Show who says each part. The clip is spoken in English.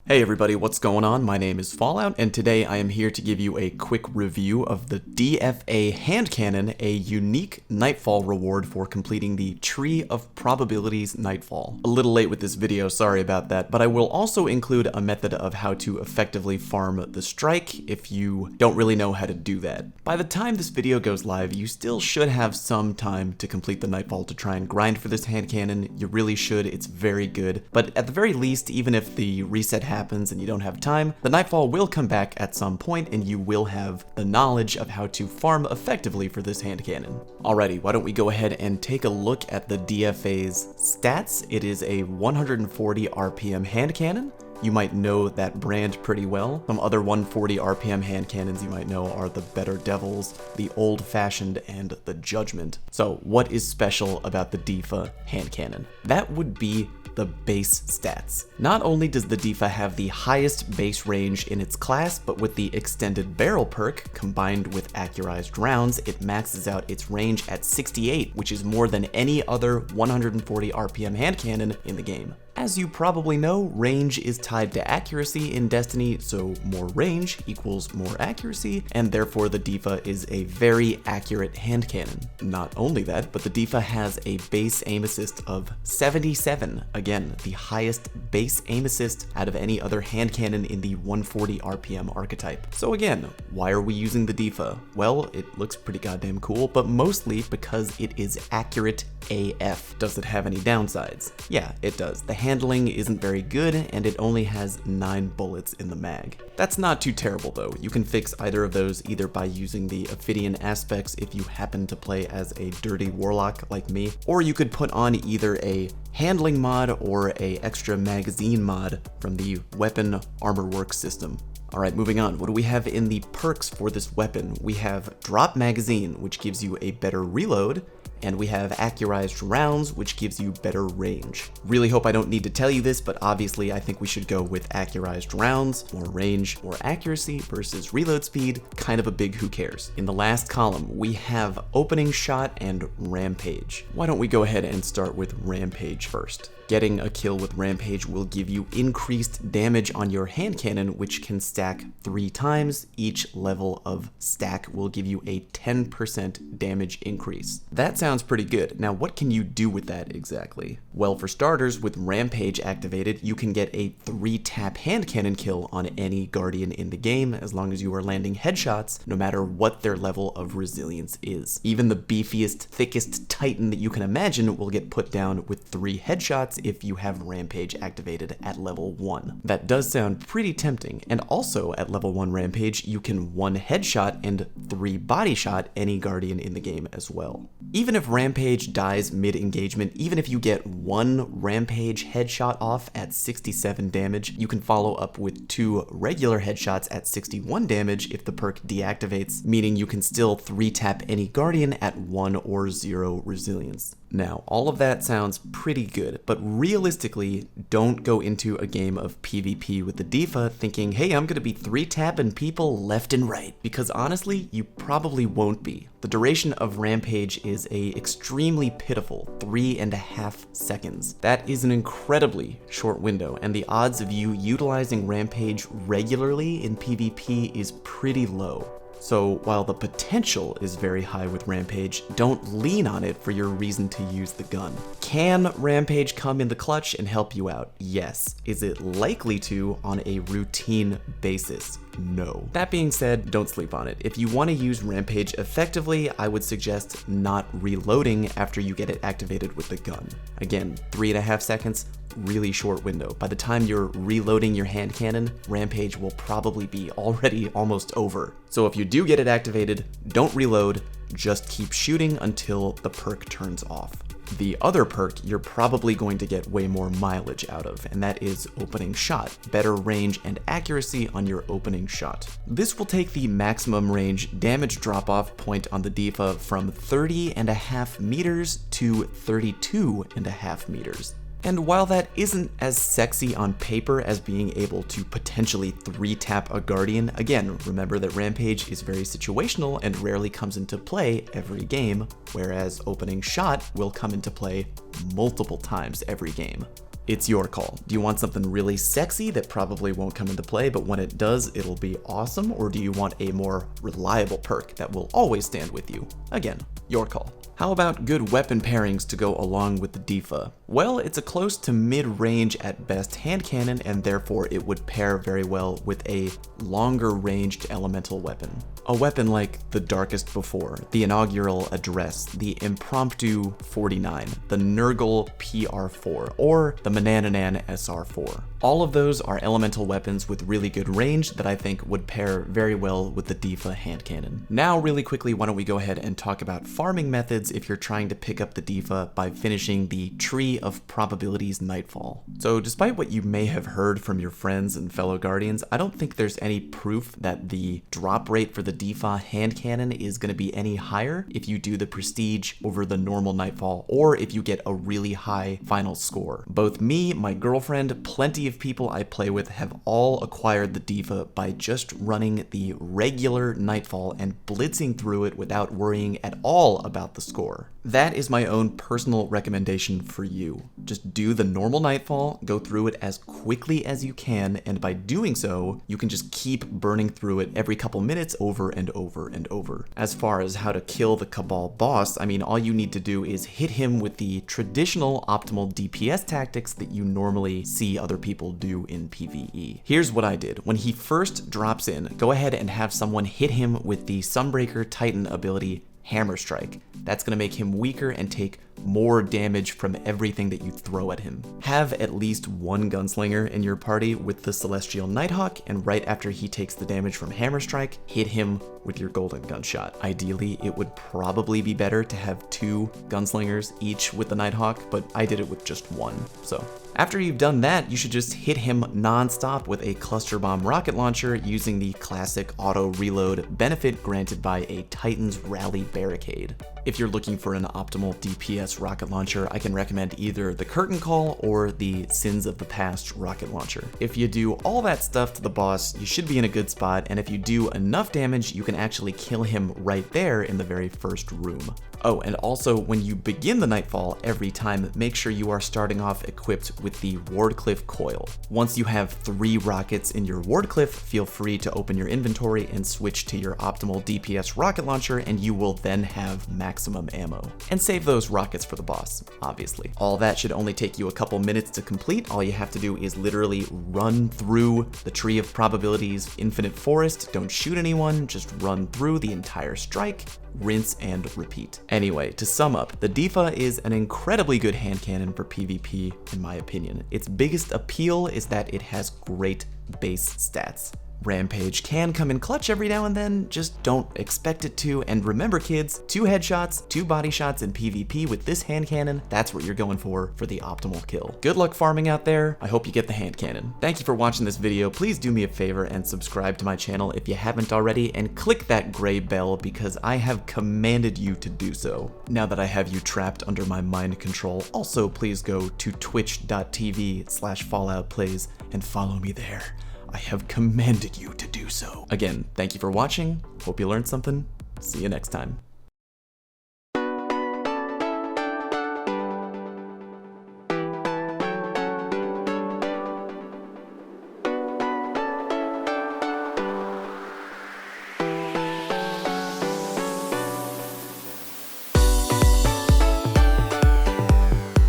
Speaker 1: Hey everybody, what's going on? My name is Fallout, and today I am here to give you a quick review of the D.F.A hand cannon, a unique Nightfall reward for completing the Tree of Probabilities Nightfall. A little late with this video, sorry about that, but I will also include a method of how to effectively farm the strike if you don't really know how to do that. By the time this video goes live, you still should have some time to complete the Nightfall to try and grind for this hand cannon. You really should, it's very good, but at the very least, even if the reset happens and you don't have time, the Nightfall will come back at some point and you will have the knowledge of how to farm effectively for this hand cannon. Alrighty, why don't we go ahead and take a look at the D.F.A's stats. It is a 140 RPM hand cannon. You might know that brand pretty well. Some other 140 RPM hand cannons you might know are the Better Devils, the Old Fashioned, and the Judgment. So what is special about the D.F.A hand cannon? That would be the base stats. Not only does the D.F.A have the highest base range in its class, but with the extended barrel perk combined with accurized rounds, it maxes out its range at 68, which is more than any other 140 RPM hand cannon in the game. As you probably know, range is tied to accuracy in Destiny, so more range equals more accuracy, and therefore the D.F.A is a very accurate hand cannon. Not only that, but the D.F.A has a base aim assist of 77, again, the highest base aim assist out of any other hand cannon in the 140 RPM archetype. So again, why are we using the D.F.A? Well, it looks pretty goddamn cool, but mostly because it is accurate AF. Does it have any downsides? Yeah, it does. The handling isn't very good, and it only has 9 bullets in the mag. That's not too terrible though. You can fix either of those either by using the Ophidian aspects if you happen to play as a dirty warlock like me, or you could put on either a handling mod or a extra magazine mod from the weapon armor work system. Alright, moving on. What do we have in the perks for this weapon? We have drop magazine, which gives you a better reload, and we have accurized rounds, which gives you better range. Really hope I don't need to tell you this, but obviously I think we should go with accurized rounds, more range, more accuracy versus reload speed, kind of a big who cares. In the last column, we have opening shot and Rampage. Why don't we go ahead and start with Rampage first? Getting a kill with Rampage will give you increased damage on your hand cannon, which can stack 3 times. Each level of stack will give you a 10% damage increase. That sounds pretty good. Now, what can you do with that exactly? Well, for starters, with Rampage activated, you can get a 3-tap hand cannon kill on any Guardian in the game, as long as you are landing headshots, no matter what their level of resilience is. Even the beefiest, thickest Titan that you can imagine will get put down with 3 headshots if you have Rampage activated at level 1. That does sound pretty tempting, and also at level 1 Rampage, you can 1 headshot and 3 body shot any Guardian in the game as well. Even if Rampage dies mid-engagement, even if you get 1 Rampage headshot off at 67 damage, you can follow up with 2 regular headshots at 61 damage if the perk deactivates, meaning you can still 3-tap any Guardian at 1 or 0 resilience. Now, all of that sounds pretty good, but realistically, don't go into a game of PvP with the D.F.A thinking, hey, I'm gonna be 3-tapping people left and right, because honestly, you probably won't be. The duration of Rampage is a extremely pitiful 3.5 seconds. That is an incredibly short window, and the odds of you utilizing Rampage regularly in PvP is pretty low. So while the potential is very high with Rampage, don't lean on it for your reason to use the gun. Can Rampage come in the clutch and help you out? Yes. Is it likely to on a routine basis? No. That being said, don't sleep on it. If you want to use Rampage effectively, I would suggest not reloading after you get it activated with the gun. Again, 3.5 seconds, really short window. By the time you're reloading your hand cannon, Rampage will probably be already almost over. So if you do get it activated, don't reload, just keep shooting until the perk turns off. The other perk you're probably going to get way more mileage out of, and that is opening shot. Better range and accuracy on your opening shot. This will take the maximum range damage drop-off point on the D.F.A from 30.5 meters to 32.5 meters. And while that isn't as sexy on paper as being able to potentially 3-tap a Guardian, again, remember that Rampage is very situational and rarely comes into play every game, whereas opening shot will come into play multiple times every game. It's your call. Do you want something really sexy that probably won't come into play, but when it does, it'll be awesome? Or do you want a more reliable perk that will always stand with you? Again, your call. How about good weapon pairings to go along with the D.F.A? Well, it's a close to mid-range at best hand cannon, and therefore it would pair very well with a longer ranged elemental weapon. A weapon like the Darkest Before, the Inaugural Address, the Impromptu 49, the Nurgle PR4, or the Manananan SR4. All of those are elemental weapons with really good range that I think would pair very well with the D.F.A hand cannon. Now, really quickly, why don't we go ahead and talk about farming methods if you're trying to pick up the D.F.A by finishing the Tree of Probabilities Nightfall. So despite what you may have heard from your friends and fellow Guardians, I don't think there's any proof that the drop rate for the D.F.A hand cannon is going to be any higher if you do the Prestige over the normal Nightfall, or if you get a really high final score. Both me, my girlfriend, plenty of people I play with have all acquired the D.F.A by just running the regular Nightfall and blitzing through it without worrying at all about the score. That is my own personal recommendation for you. Just do the normal Nightfall, go through it as quickly as you can, and by doing so, you can just keep burning through it every couple minutes over and over and over. As far as how to kill the Cabal boss, I mean, all you need to do is hit him with the traditional optimal DPS tactics that you normally see other people do in PvE. Here's what I did. When he first drops in, go ahead and have someone hit him with the Sunbreaker Titan ability, Hammer Strike. That's going to make him weaker and take more damage from everything that you throw at him. Have at least one gunslinger in your party with the Celestial Nighthawk, and right after he takes the damage from Hammer Strike, hit him with your Golden Gunshot. Ideally, it would probably be better to have 2 gunslingers each with the Nighthawk, but I did it with just 1, so. After you've done that, you should just hit him non-stop with a Cluster Bomb rocket launcher using the classic auto reload benefit granted by a Titan's Rally Barricade. If you're looking for an optimal DPS rocket launcher, I can recommend either the Curtain Call or the Sins of the Past rocket launcher. If you do all that stuff to the boss, you should be in a good spot, and if you do enough damage, you can actually kill him right there in the very first room. Oh, and also when you begin the Nightfall every time, make sure you are starting off equipped with the Wardcliff Coil. Once you have 3 rockets in your Wardcliff, feel free to open your inventory and switch to your optimal DPS rocket launcher, and you will then have maximum ammo. And save those rockets for the boss, obviously. All that should only take you a couple minutes to complete. All you have to do is literally run through the Tree of Probabilities Infinite Forest. Don't shoot anyone, just run through the entire strike, rinse and repeat. Anyway, to sum up, the D.F.A is an incredibly good hand cannon for PvP in my opinion. Its biggest appeal is that it has great base stats. Rampage can come in clutch every now and then, just don't expect it to, and remember kids, 2 headshots, 2 body shots in PvP with this hand cannon, that's what you're going for the optimal kill. Good luck farming out there, I hope you get the hand cannon. Thank you for watching this video, please do me a favor and subscribe to my channel if you haven't already, and click that gray bell because I have commanded you to do so. Now that I have you trapped under my mind control, also please go to twitch.tv/falloutplays and follow me there. I have commanded you to do so. Again, thank you for watching. Hope you learned something. See you next time.